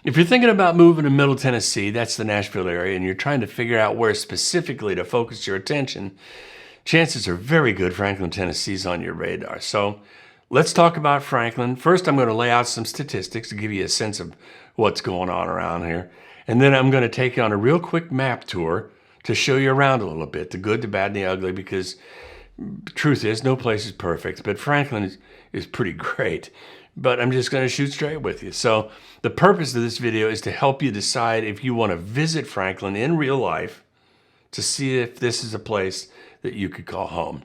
If you're thinking about moving to Middle Tennessee, that's the Nashville area, and you're trying to figure out where specifically to focus your attention, chances are very good Franklin, Tennessee's on your radar. So let's talk about Franklin. First, I'm going to lay out some statistics to give you a sense of what's going on around here. And then I'm going to take you on a real quick map tour to show you around a little bit, the good, the bad, and the ugly, because the truth is, no place is perfect, but Franklin is pretty great. But I'm just going to shoot straight with you. So the purpose of this video is to help you decide if you want to visit Franklin in real life to see if this is a place that you could call home.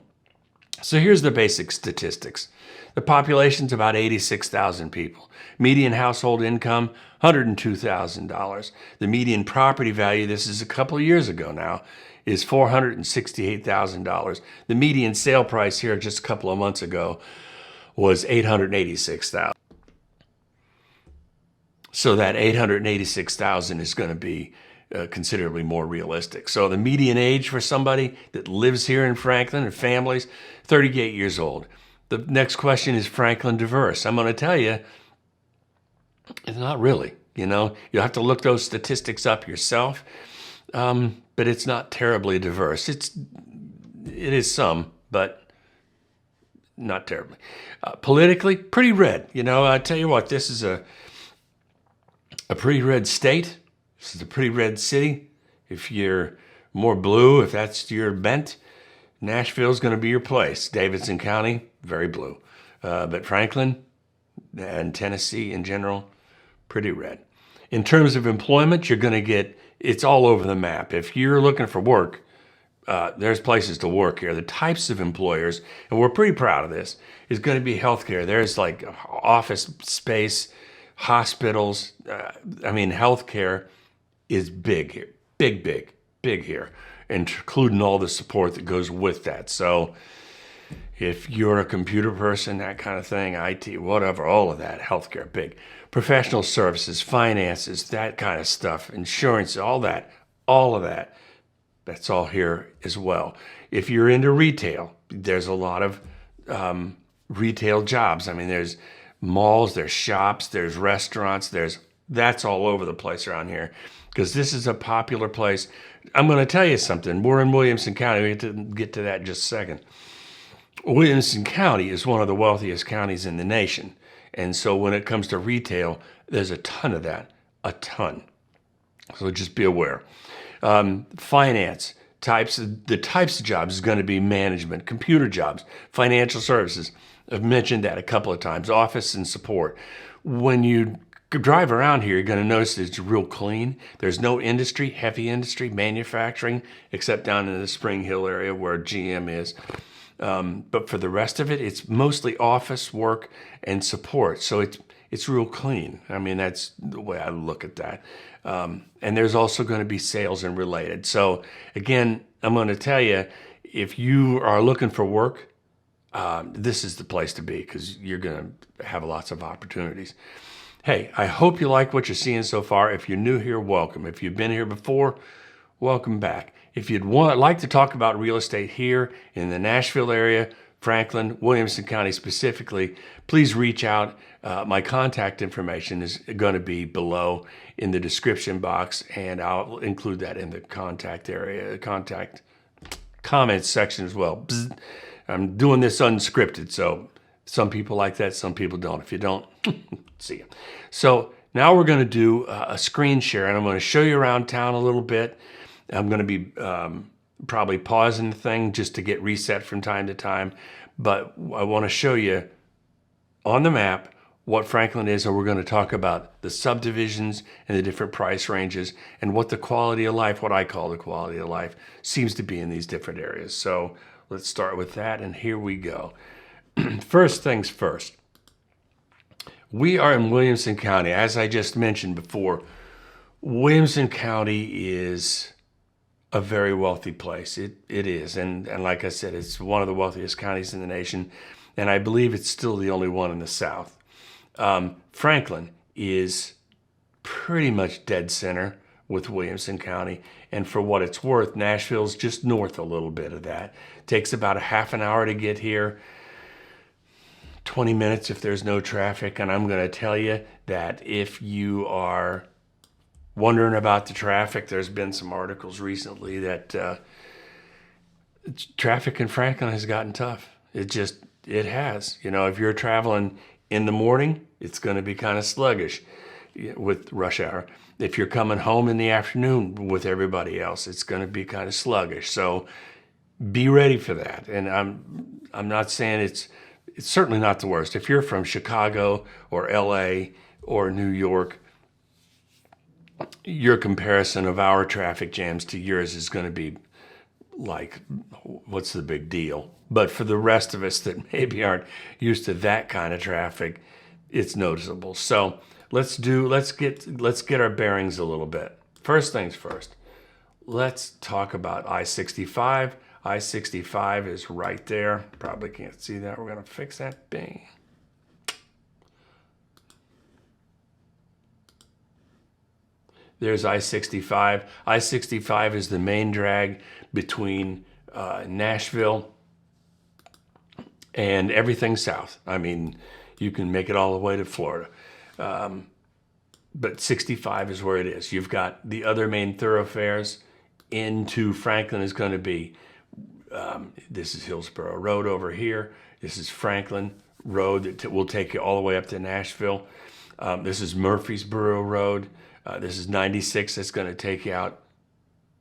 So here's the basic statistics. The population's about 86,000 people. Median household income, $102,000. The median property value, this is a couple of years ago now, is $468,000. The median sale price here just a couple of months ago was $886,000. So that $886,000 is going to be considerably more realistic. So the median age for somebody that lives here in Franklin and families, 38 years old. The next question is Franklin diverse? I'm going to tell you, it's not really. You'll have to look those statistics up yourself, but it's not terribly diverse. It is some, but not terribly. Politically, pretty red. I tell you what, this is a pretty red state. This is a pretty red city. If you're more blue, if that's your bent, Nashville's going to be your place. Davidson County, very blue. But Franklin and Tennessee in general, pretty red. In terms of employment, you're going to get, it's all over the map. If you're looking for work, there's places to work here. The types of employers, and we're pretty proud of this, is going to be healthcare. There's like office space, hospitals. Healthcare is big here. Big here, including all the support that goes with that. So if you're a computer person, that kind of thing, IT, whatever, all of that, healthcare, big. Professional services, finances, that kind of stuff, insurance, all of that. That's all here as well. If you're into retail, there's a lot of retail jobs. There's malls, there's shops, there's restaurants, that's all over the place around here because this is a popular place. I'm going to tell you something. We're in Williamson County. We have to get to that in just a second. Williamson County is one of the wealthiest counties in the nation. And so when it comes to retail, there's a ton of that, a ton. So just be aware. Finance, the types of jobs is going to be management, computer jobs, financial services. I've mentioned that a couple of times, office and support. When you drive around here, you're going to notice that it's real clean. There's no industry, heavy industry, manufacturing, except down in the Spring Hill area where GM is. But for the rest of it, it's mostly office work and support. So it's real clean. That's the way I look at that. And there's also going to be sales and related. So again, I'm going to tell you, if you are looking for work, this is the place to be because you're going to have lots of opportunities. Hey, I hope you like what you're seeing so far. If you're new here, welcome. If you've been here before, welcome back. If you'd like to talk about real estate here in the Nashville area, Franklin, Williamson County specifically, please reach out. My contact information is going to be below in the description box, and I'll include that in the contact comments section as well. Bzz. I'm doing this unscripted, so some people like that, some people don't. If you don't, see you. So now we're going to do a screen share, and I'm going to show you around town a little bit. I'm going to be probably pausing the thing just to get reset from time to time, but I want to show you on the map what Franklin is, and we're going to talk about the subdivisions and the different price ranges and what the quality of life, what I call the quality of life, seems to be in these different areas. So let's start with that, and here we go. First things first. We are in Williamson County. As I just mentioned before, Williamson County is a very wealthy place. It is. And like I said, it's one of the wealthiest counties in the nation. And I believe it's still the only one in the South. Franklin is pretty much dead center with Williamson County. And for what it's worth, Nashville's just north a little bit of that. Takes about a half an hour to get here. 20 minutes if there's no traffic. And I'm going to tell you that if you are wondering about the traffic, there's been some articles recently that traffic in Franklin has gotten tough. It has. You know, if you're traveling in the morning, it's going to be kind of sluggish with rush hour. If you're coming home in the afternoon with everybody else, it's going to be kind of sluggish. So be ready for that. And I'm not saying it's certainly not the worst. If you're from Chicago or LA or New York, your comparison of our traffic jams to yours is going to be like, what's the big deal? But for the rest of us that maybe aren't used to that kind of traffic, it's noticeable. So let's get our bearings a little bit. First things first, let's talk about I-65. I-65 is right there. Probably can't see that. We're going to fix that. Bing. There's I-65. I-65 is the main drag between Nashville and everything south. I mean, you can make it all the way to Florida. But 65 is where it is. You've got the other main thoroughfares into Franklin is going to be, this is Hillsborough Road over here. This is Franklin Road that will take you all the way up to Nashville. This is Murfreesboro Road. This is 96 that's going to take you out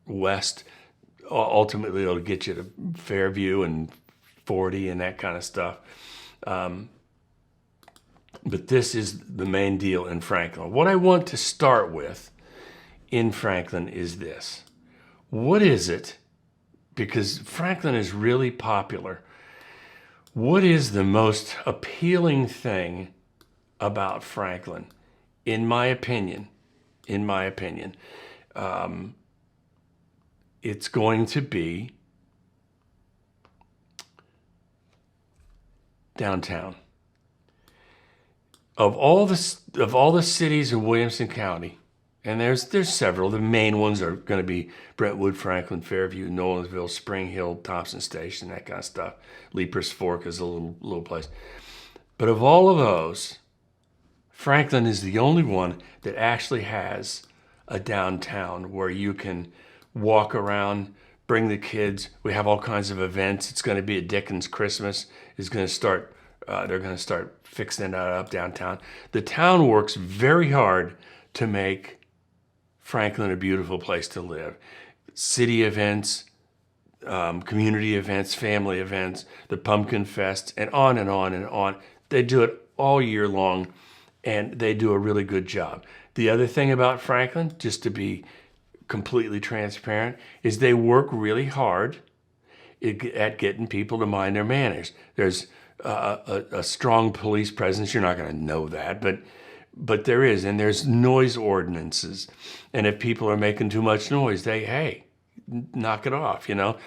west. Ultimately, it'll get you to Fairview and 40 and that kind of stuff. But this is the main deal in Franklin. What I want to start with in Franklin is this. What is it? Because Franklin is really popular. What is the most appealing thing about Franklin? In my opinion, it's going to be downtown. Of all the cities in Williamson County, and there's several. The main ones are going to be Brentwood, Franklin, Fairview, Nolensville, Spring Hill, Thompson Station, that kind of stuff. Leapers Fork is a little place. But of all of those, Franklin is the only one that actually has a downtown where you can walk around, bring the kids. We have all kinds of events. It's going to be a Dickens Christmas. Is going to start. They're going to start fixing that up downtown. The town works very hard to make Franklin a beautiful place to live. City events, community events, family events, the Pumpkin Fest, and on and on and on. They do it all year long, and they do a really good job. The other thing about Franklin, just to be completely transparent, is they work really hard at getting people to mind their manners. There's a strong police presence. You're not going to know that, but there is, and there's noise ordinances. And if people are making too much noise, hey, knock it off. You know,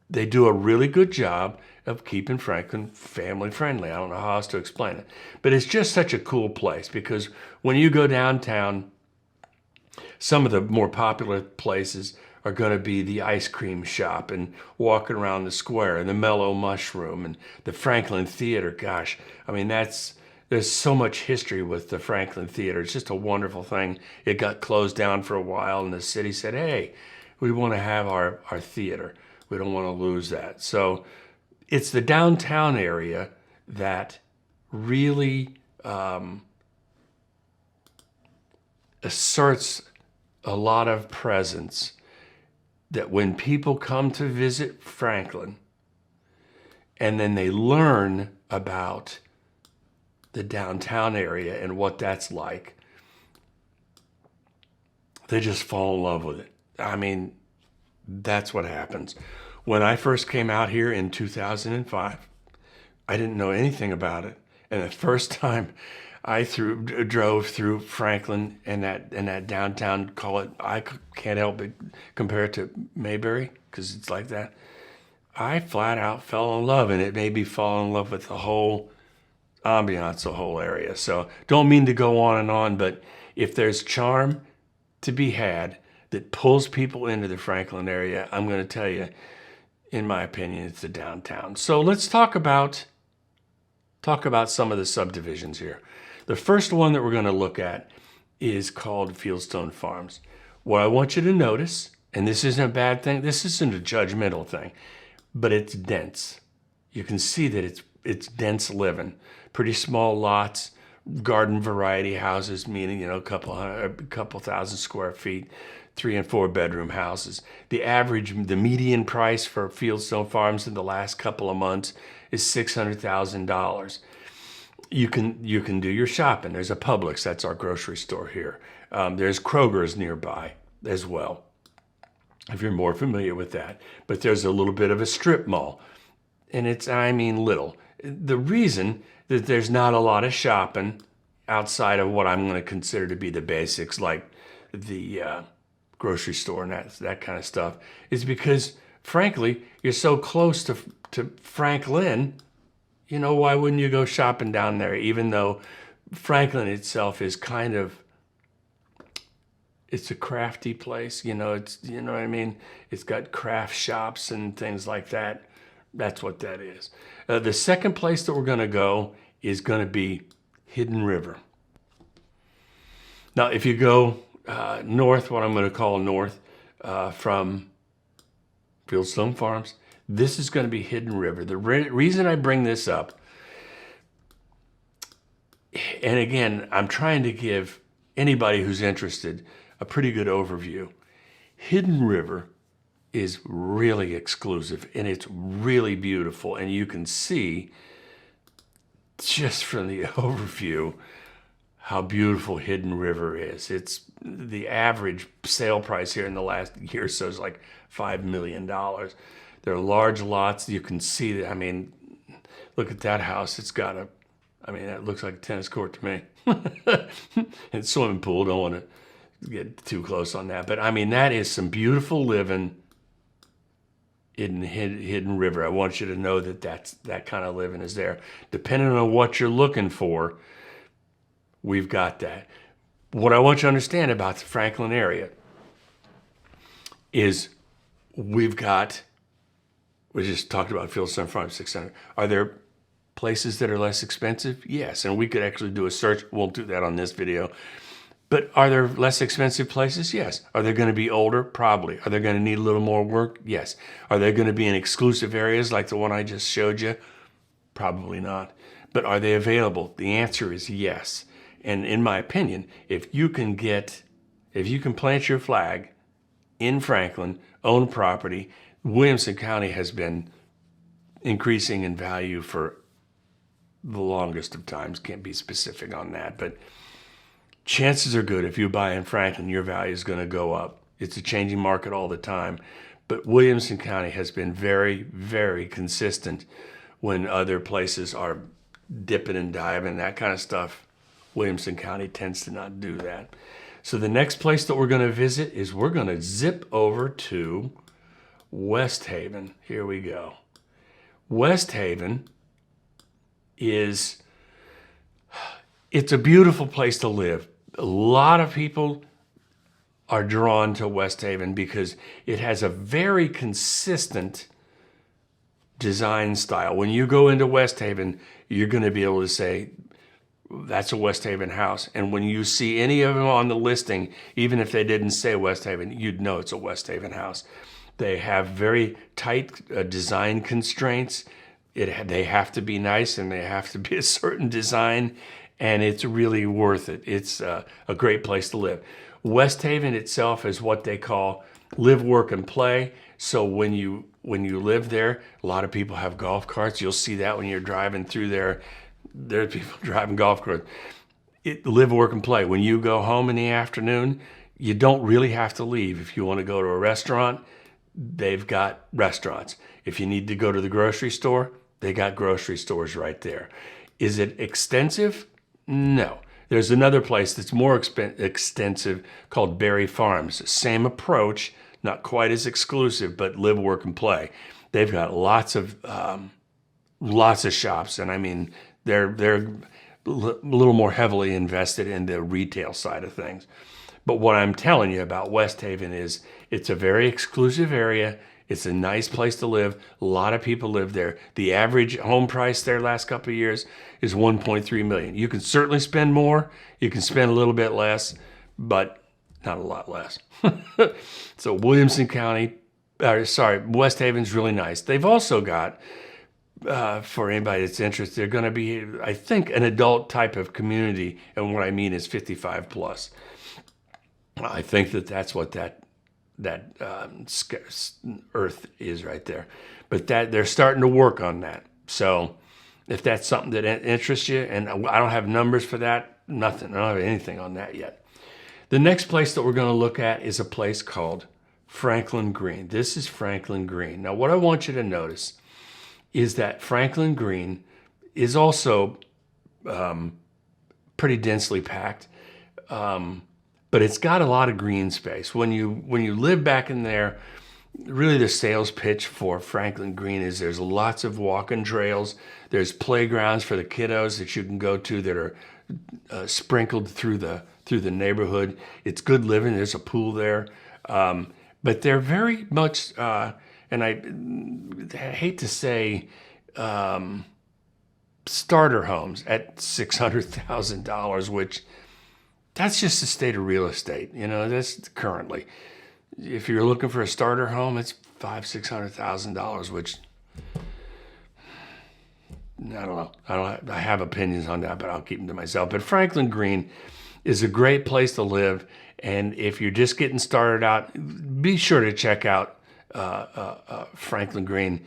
they do a really good job of keeping Franklin family friendly. I don't know how else to explain it, but it's just such a cool place because when you go downtown, some of the more popular places are going to be the ice cream shop and walking around the square and the Mellow Mushroom and the Franklin Theater. Gosh, I mean, there's so much history with the Franklin Theater. It's just a wonderful thing. It got closed down for a while and the city said, hey, we want to have our theater. We don't want to lose that. So it's the downtown area that really asserts a lot of presence, that when people come to visit Franklin and then they learn about the downtown area and what that's like, they just fall in love with it. I mean, that's what happens. When I first came out here in 2005, I didn't know anything about it. And the first time I drove through Franklin and that downtown, I can't help but compare it to Mayberry because it's like that. I flat out fell in love, and it made me fall in love with the whole ambiance, the whole area. So don't mean to go on and on, but if there's charm to be had that pulls people into the Franklin area, I'm going to tell you, in my opinion, it's the downtown. So let's talk about talk about some of the subdivisions here. The first one that we're going to look at is called Fieldstone Farms. What I want you to notice, and this isn't a bad thing, this isn't a judgmental thing, but it's dense. You can see that it's dense living. Pretty small lots, garden variety houses, meaning, a couple thousand square feet, 3 and 4 bedroom houses. The median price for Fieldstone Farms in the last couple of months is $600,000. You can do your shopping. There's a Publix, that's our grocery store here. There's Kroger's nearby as well, if you're more familiar with that. But there's a little bit of a strip mall, and little. The reason that there's not a lot of shopping outside of what I'm going to consider to be the basics, like the grocery store and that kind of stuff, is because, frankly, you're so close to Franklin. Why wouldn't you go shopping down there? Even though Franklin itself is it's a crafty place. It's, what I mean? It's got craft shops and things like that. That's what that is. The second place that we're going to go is going to be Hidden River. Now, if you go north, what I'm going to call north from Fieldstone Farms, this is going to be Hidden River. The reason I bring this up, and again, I'm trying to give anybody who's interested a pretty good overview. Hidden River is really exclusive, and it's really beautiful, and you can see just from the overview how beautiful Hidden River is. It's the average sale price here in the last year or so is like $5 million. There are large lots. You can see that. Look at that house. It's got that looks like a tennis court to me. And swimming pool. Don't want to get too close on that. But that is some beautiful living in Hidden River. I want you to know that kind of living is there. Depending on what you're looking for, we've got that. What I want you to understand about the Franklin area is we just talked about Fieldstone Farms 600. Are there places that are less expensive? Yes, and we could actually do a search. Won't do that on this video. But are there less expensive places? Yes. Are they going to be older? Probably. Are they going to need a little more work? Yes. Are they going to be in exclusive areas like the one I just showed you? Probably not. But are they available? The answer is yes. And in my opinion, if you can plant your flag in Franklin, own property, Williamson County has been increasing in value for the longest of times. Can't be specific on that, but chances are good if you buy in Franklin, your value is going to go up. It's a changing market all the time. But Williamson County has been very, very consistent when other places are dipping and diving, that kind of stuff. Williamson County tends to not do that. So the next place that we're going to visit is we're going to zip over to West Haven. Here we go. West Haven it's a beautiful place to live. A lot of people are drawn to West Haven because it has a very consistent design style. When you go into West Haven, you're going to be able to say, that's a West Haven house. And when you see any of them on the listing, even if they didn't say West Haven, you'd know it's a West Haven house. They have very tight design constraints. They have to be nice and they have to be a certain design, and it's really worth it. It's a great place to live. West Haven itself is what they call live, work, and play. So when you live there, a lot of people have golf carts. You'll see that when you're driving through there. There's people driving golf carts. Live, work, and play. When you go home in the afternoon, you don't really have to leave. If you want to go to a restaurant, they've got restaurants. If you need to go to the grocery store, they got grocery stores right there. Is it extensive? No. There's another place that's more extensive called Berry Farms. Same approach, not quite as exclusive, but live, work, and play. They've got lots of shops, and they're a little more heavily invested in the retail side of things. But what I'm telling you about West Haven is it's a very exclusive area. It's a nice place to live. A lot of people live there. The average home price there last couple of years is 1.3 million. You can certainly spend more. You can spend a little bit less, but not a lot less. So Williamson County, West Haven's really nice. They've also got, for anybody that's interested, they're going to be, I think, an adult type of community. And what I mean is 55 plus. I think that's what that earth is right there. But that they're starting to work on that. So if that's something that interests you, and I don't have numbers for that, nothing. I don't have anything on that yet. The next place that we're going to look at is a place called Franklin Green. This is Franklin Green. Now, what I want you to notice is that Franklin Green is also pretty densely packed. But it's got a lot of green space. When you live back in there, really the sales pitch for Franklin Green is there's lots of walking trails. There's playgrounds for the kiddos that you can go to that are sprinkled through the neighborhood. It's good living. There's a pool there. But they're very much, and I hate to say, starter homes at $600,000, which that's just the state of real estate. That's currently. If you're looking for a starter home, it's $500,000-$600,000, which I don't know. I have opinions on that, but I'll keep them to myself. But Franklin Green is a great place to live, and if you're just getting started out, be sure to check out Franklin Green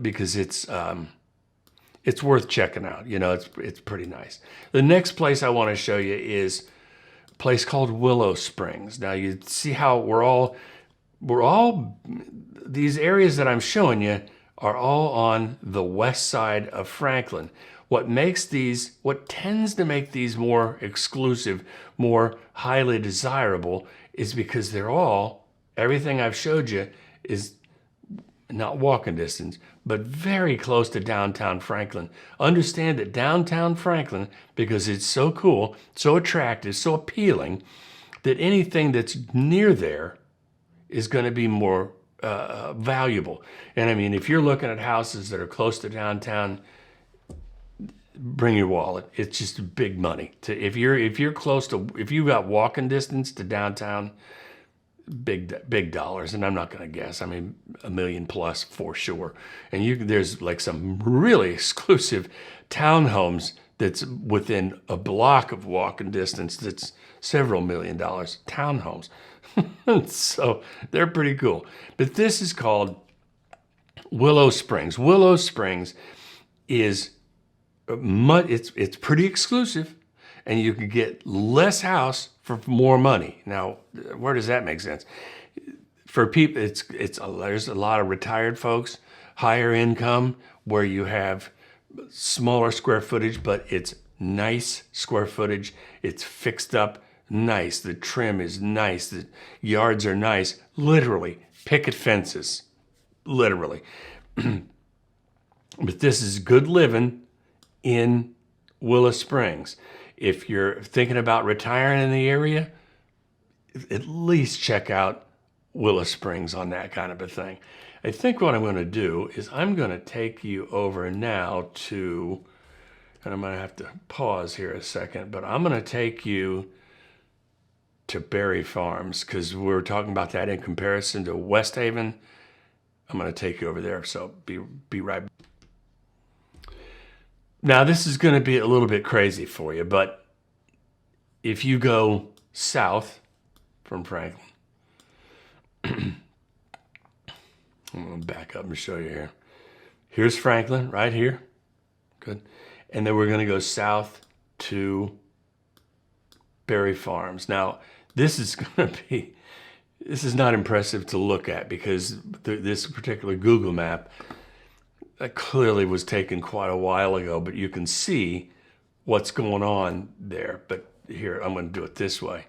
because it's worth checking out. It's pretty nice. The next place I want to show you is place called Willow Springs. Now you see how we're all these areas that I'm showing you are all on the west side of Franklin. What tends to make these more exclusive, more highly desirable is because everything I've showed you is not walking distance, but very close to downtown Franklin. Understand that downtown Franklin, because it's so cool, so attractive, so appealing, that anything that's near there is going to be more valuable. And I mean, if you're looking at houses that are close to downtown, bring your wallet. It's just big money. If you've got walking distance to downtown, big dollars, and I'm not going to guess. I mean, $1 million plus for sure. And there's like some really exclusive townhomes that's within a block of walking distance that's several $1 million townhomes. So they're pretty cool. But this is called Willow Springs. Willow Springs is it's pretty exclusive, and you can get less house for more money. Now, where does that make sense? For people, there's a lot of retired folks, higher income, where you have smaller square footage, but it's nice square footage. It's fixed up nice. The trim is nice. The yards are nice. Literally, picket fences. Literally. But this is good living in Willow Springs. If you're thinking about retiring in the area, at least check out Willow Springs on that kind of a thing. I think what I'm going to do is I'm going to take you over now to, and I'm going to have to pause here a second, but I'm going to take you to Berry Farms because we're talking about that in comparison to West Haven. I'm going to take you over there, so be right back. Now, this is going to be a little bit crazy for you, but if you go south from Franklin, I'm going to back up and show you here. Here's Franklin right here. Good. And then we're going to go south to Berry Farms. Now, this is not impressive to look at because this particular Google map clearly was taken quite a while ago, but you can see what's going on there. But here, I'm going to do it this way.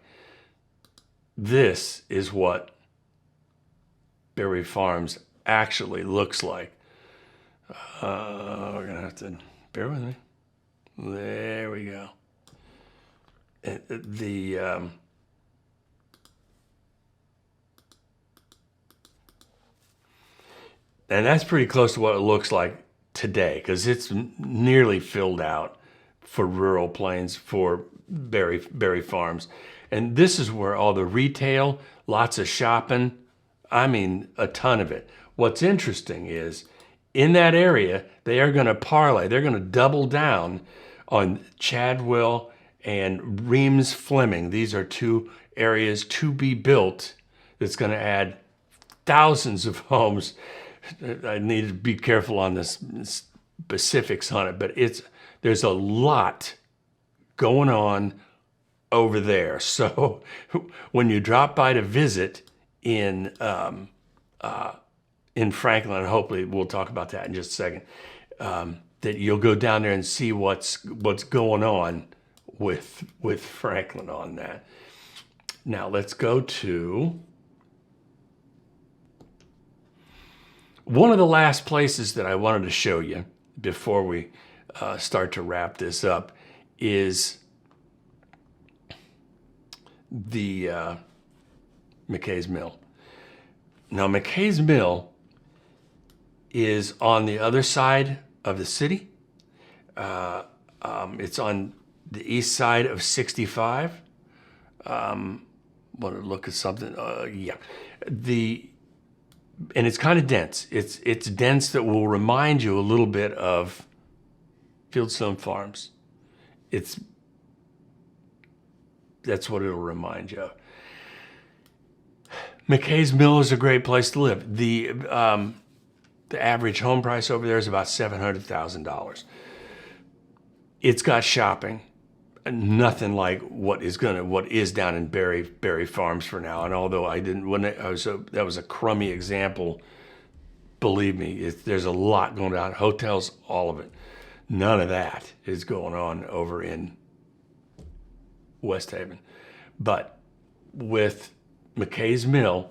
This is what Berry Farms actually looks like. We're going to have to bear with me. There we go. And that's pretty close to what it looks like today, because it's nearly filled out for rural plains, for berry farms. And this is where all the retail, lots of shopping, I mean, a ton of it. What's interesting is in that area, they are going to parlay, they're going to double down on Chadwell and Reams Fleming. These are two areas to be built that's going to add thousands of homes. I need to be careful on the specifics on it, but there's a lot going on over there. So when you drop by to visit in Franklin, and hopefully we'll talk about that in just a second, that you'll go down there and see what's going on with Franklin on that. Now let's go to one of the last places that I wanted to show you before we start to wrap this up is the McKay's Mill. Now, McKay's Mill is on the other side of the city. It's on the east side of 65. Want to look at something? Yeah. And it's kind of dense. It's dense that will remind you a little bit of Fieldstone Farms. That's what it'll remind you of. McKay's Mill is a great place to live. The average home price over there is about $700,000. It's got shopping, nothing like what is down in Berry Farms for now. And although that was a crummy example, believe me, there's a lot going on. Hotels, all of it. None of that is going on over in West Haven. But with McKay's Mill,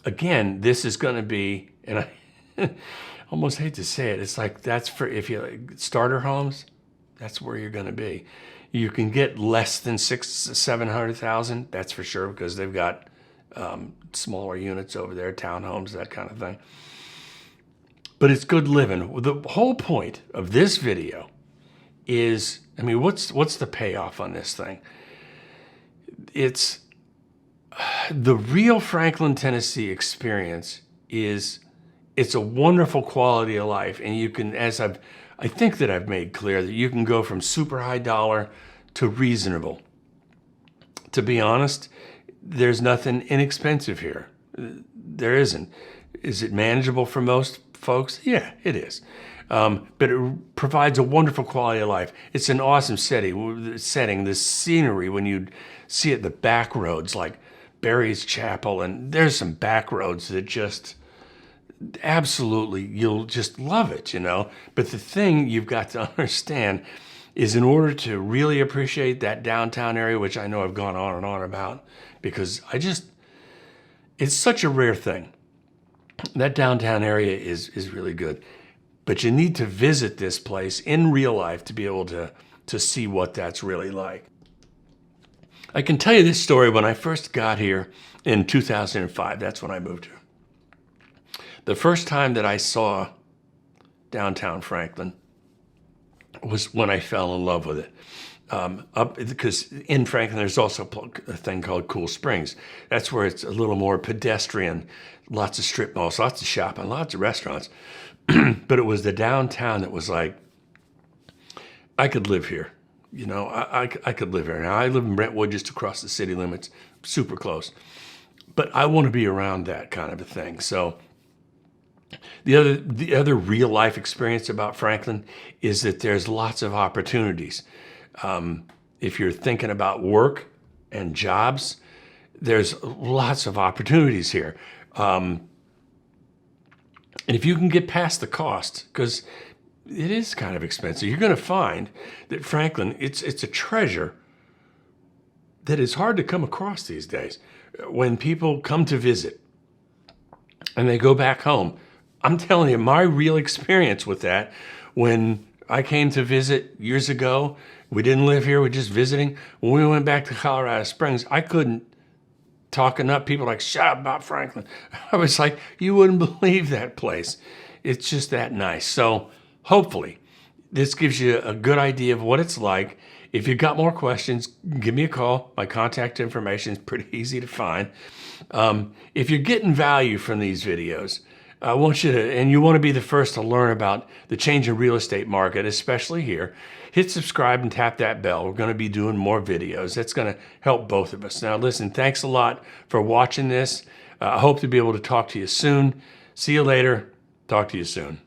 again, this is going to be, and I almost hate to say it, it's like that's for, if you like starter homes, that's where you're going to be. You can get less than 700,000, that's for sure, because they've got smaller units over there, townhomes, that kind of thing. But it's good living. The whole point of this video is, I mean, what's the payoff on this thing? It's the real Franklin, Tennessee experience is, it's a wonderful quality of life. And you can, I think that I've made clear that you can go from super high dollar to reasonable. To be honest, there's nothing inexpensive here. There isn't. Is it manageable for most folks? Yeah, it is. But it provides a wonderful quality of life. It's an awesome setting. The scenery, when you see it, the back roads like Barry's Chapel, and there's some back roads that just absolutely, you'll just love it, you know. But the thing you've got to understand is, in order to really appreciate that downtown area, which I know I've gone on and on about, because it's such a rare thing. That downtown area is really good. But you need to visit this place in real life to be able to see what that's really like. I can tell you this story. When I first got here in 2005, that's when I moved here. The first time that I saw downtown Franklin was when I fell in love with it. Because in Franklin, there's also a thing called Cool Springs. That's where it's a little more pedestrian, lots of strip malls, lots of shopping, lots of restaurants. But it was the downtown that was like, I could live here. You know, I could live here. Now, I live in Brentwood, just across the city limits, super close. But I want to be around that kind of a thing. So the other real life experience about Franklin is that there's lots of opportunities. If you're thinking about work and jobs, there's lots of opportunities here. And if you can get past the cost, because it is kind of expensive, you're going to find that Franklin, it's a treasure that is hard to come across these days. When people come to visit and they go back home, I'm telling you, my real experience with that, when I came to visit years ago, we didn't live here, we're just visiting. When we went back to Colorado Springs, I couldn't talking up. People are like, shut up about Franklin. I was like, you wouldn't believe that place. It's just that nice. So hopefully this gives you a good idea of what it's like. If you've got more questions, give me a call. My contact information is pretty easy to find. If you're getting value from these videos, I want you to, and you want to be the first to learn about the change in real estate market, especially here, hit subscribe and tap that bell. We're going to be doing more videos. That's going to help both of us. Now, listen, thanks a lot for watching this. I hope to be able to talk to you soon. See you later. Talk to you soon.